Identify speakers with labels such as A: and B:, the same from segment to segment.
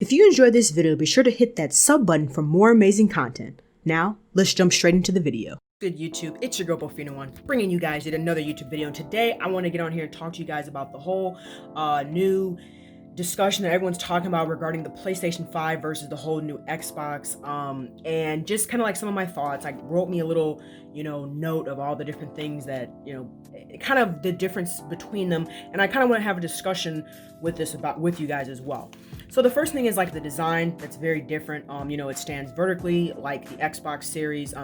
A: If you enjoyed this video, be sure to hit that sub button for more amazing content. Now, let's jump straight into the video. Good YouTube, it's your girl Bofino1, bringing you guys yet another YouTube video. And today, I want to get on here and talk to you guys about the whole new discussion that everyone's talking about regarding the PlayStation 5 versus the whole new Xbox, and just kind of like some of my thoughts. I wrote me a little, note of all the different things that, kind of the difference between them, and I kind of want to have a discussion with you guys as well. So the first thing is like the design that's very different. It stands vertically like the Xbox Series.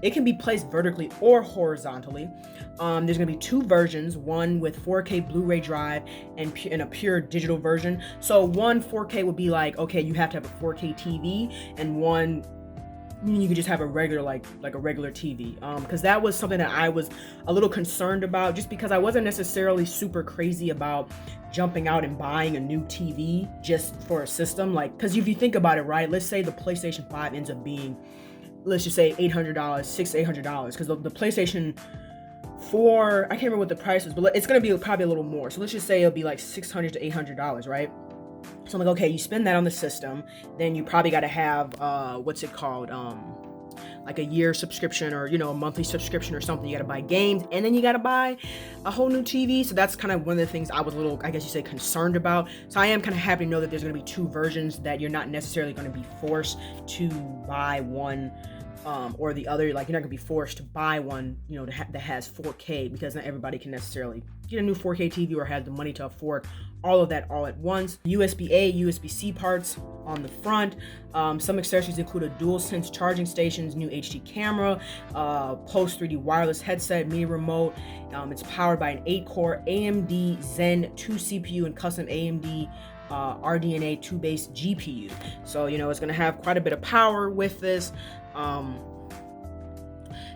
A: It can be placed vertically or horizontally. There's gonna be two versions, one with 4K Blu-ray drive and a pure digital version. So one 4K would be like, okay, you have to have a 4K TV, and one you could just have a regular like a regular TV, because that was something that I was a little concerned about, just because I wasn't necessarily super crazy about jumping out and buying a new TV just for a system. Like, because if you think about it, right, let's say the PlayStation 5 ends up being, let's just say $800, $600-$800, because the PlayStation 4, I can't remember what the price is, but it's gonna be probably a little more. So let's just say it'll be like $600 to $800, right? So I'm like, okay, you spend that on the system, then you probably got to have like a year subscription, or a monthly subscription or something. You got to buy games, and then you got to buy a whole new TV. So that's kind of one of the things I was a little, I guess you say, concerned about. So I am kind of happy to know that there's going to be two versions, that you're not necessarily going to be forced to buy one or the other. Like, you're not gonna be forced to buy one, that has 4K, because not everybody can necessarily get a new 4K TV or have the money to afford all of that all at once. USB-A, USB-C parts on the front. Some accessories include a DualSense charging stations, new HD camera, Pulse 3D wireless headset, media remote. It's powered by an 8-core AMD Zen 2 CPU and custom AMD RDNA 2 base GPU. So it's going to have quite a bit of power with this.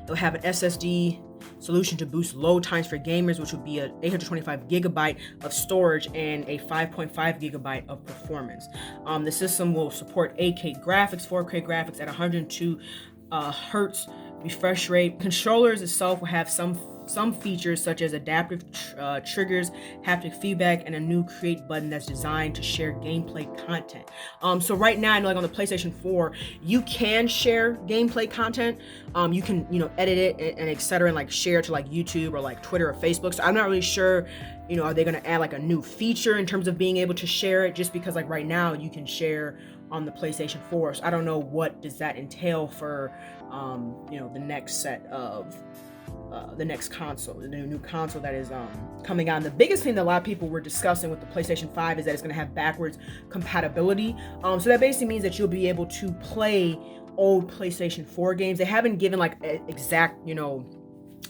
A: It'll have an SSD solution to boost load times for gamers, which would be a 825 gigabyte of storage and a 5.5 gigabyte of performance. The system will support 8K graphics, 4K graphics at 102 hertz refresh rate. Controllers itself will have some features such as adaptive triggers, haptic feedback, and a new create button that's designed to share gameplay content. So right now, I know, like on the PlayStation 4, you can share gameplay content. You can, edit it and etc. and like share it to like YouTube or like Twitter or Facebook. So I'm not really sure, are they going to add like a new feature in terms of being able to share it, just because like right now you can share on the PlayStation 4. So I don't know what does that entail for, the next set of the next console, the new console that is coming out. And the biggest thing that a lot of people were discussing with the PlayStation 5 is that it's going to have backwards compatibility. So that basically means that you'll be able to play old PlayStation 4 games. They haven't given like exact,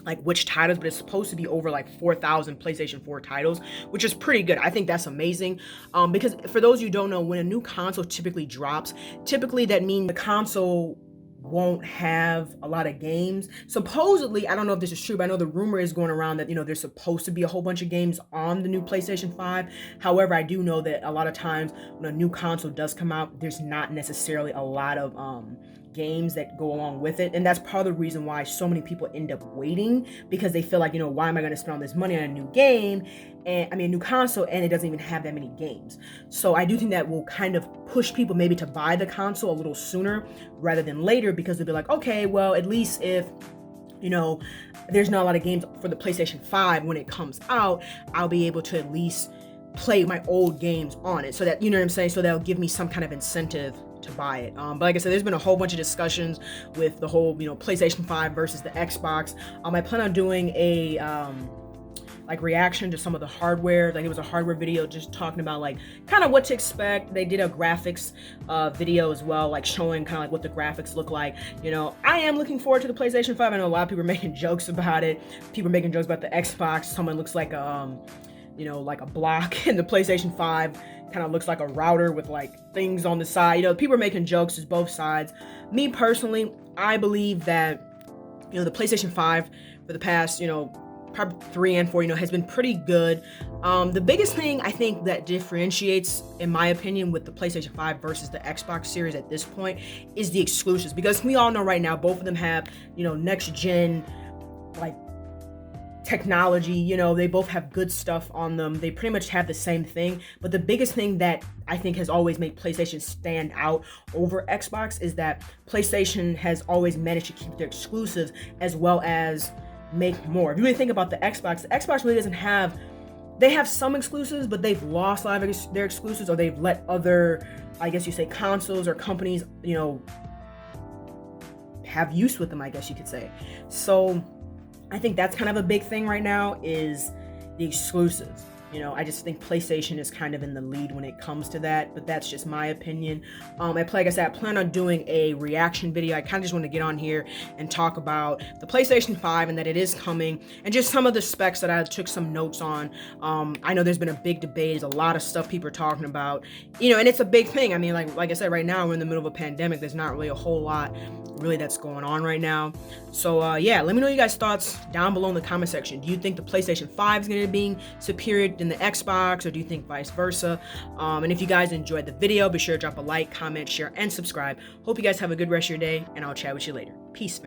A: like which titles, but it's supposed to be over like 4,000 PlayStation 4 titles, which is pretty good. I think that's amazing, because for those you don't know, when a new console typically drops, that means the console won't have a lot of games. Supposedly, I don't know if this is true, but I know the rumor is going around that there's supposed to be a whole bunch of games on the new PlayStation 5. However, I do know that a lot of times when a new console does come out, there's not necessarily a lot of games that go along with it, and that's part of the reason why so many people end up waiting, because they feel like, why am I going to spend all this money on a new game, and a new console, and it doesn't even have that many games. So I do think that will kind of push people maybe to buy the console a little sooner rather than later, because they'll be like, okay, well, at least if there's not a lot of games for the PlayStation 5 when it comes out, I'll be able to at least play my old games on it, so that, what I'm saying, so that'll give me some kind of incentive to buy it. But like I said, there's been a whole bunch of discussions with the whole, PlayStation 5 versus the Xbox. I plan on doing a like reaction to some of the hardware. Like, it was a hardware video just talking about like kind of what to expect. They did a graphics video as well, like showing kind of like what the graphics look like. I am looking forward to the PlayStation 5. I know a lot of people are making jokes about it. People are making jokes about the Xbox. Someone looks like like a block, in the PlayStation 5 kind of looks like a router with like things on the side. People are making jokes as both sides. Me personally, I believe that the PlayStation 5 for the past probably 3 and 4 has been pretty good. The biggest thing I think that differentiates, in my opinion, with the PlayStation 5 versus the Xbox Series at this point is the exclusives, because we all know right now both of them have next gen like technology, you know, they both have good stuff on them. They pretty much have the same thing. But the biggest thing that I think has always made PlayStation stand out over Xbox is that PlayStation has always managed to keep their exclusives as well as make more. If you really think about the Xbox really doesn't have, they have some exclusives, but they've lost a lot of their exclusives, or they've let other, I guess you say, consoles or companies, you know, have use with them, I guess you could say. So I think that's kind of a big thing right now, is the exclusives. You know, I just think PlayStation is kind of in the lead when it comes to that, but that's just my opinion. Like I said, I plan on doing a reaction video. I kind of just want to get on here and talk about the PlayStation 5 and that it is coming, and just some of the specs that I took some notes on. I know there's been a big debate. There's a lot of stuff people are talking about, you know, and it's a big thing. I mean, like I said, right now we're in the middle of a pandemic. There's not really a whole lot really that's going on right now. So yeah, let me know your guys' thoughts down below in the comment section. Do you think the PlayStation 5 is going to be superior than the Xbox, or do you think vice versa? And if you guys enjoyed the video, be sure to drop a like, comment, share, and subscribe. Hope you guys have a good rest of your day, and I'll chat with you later. Peace.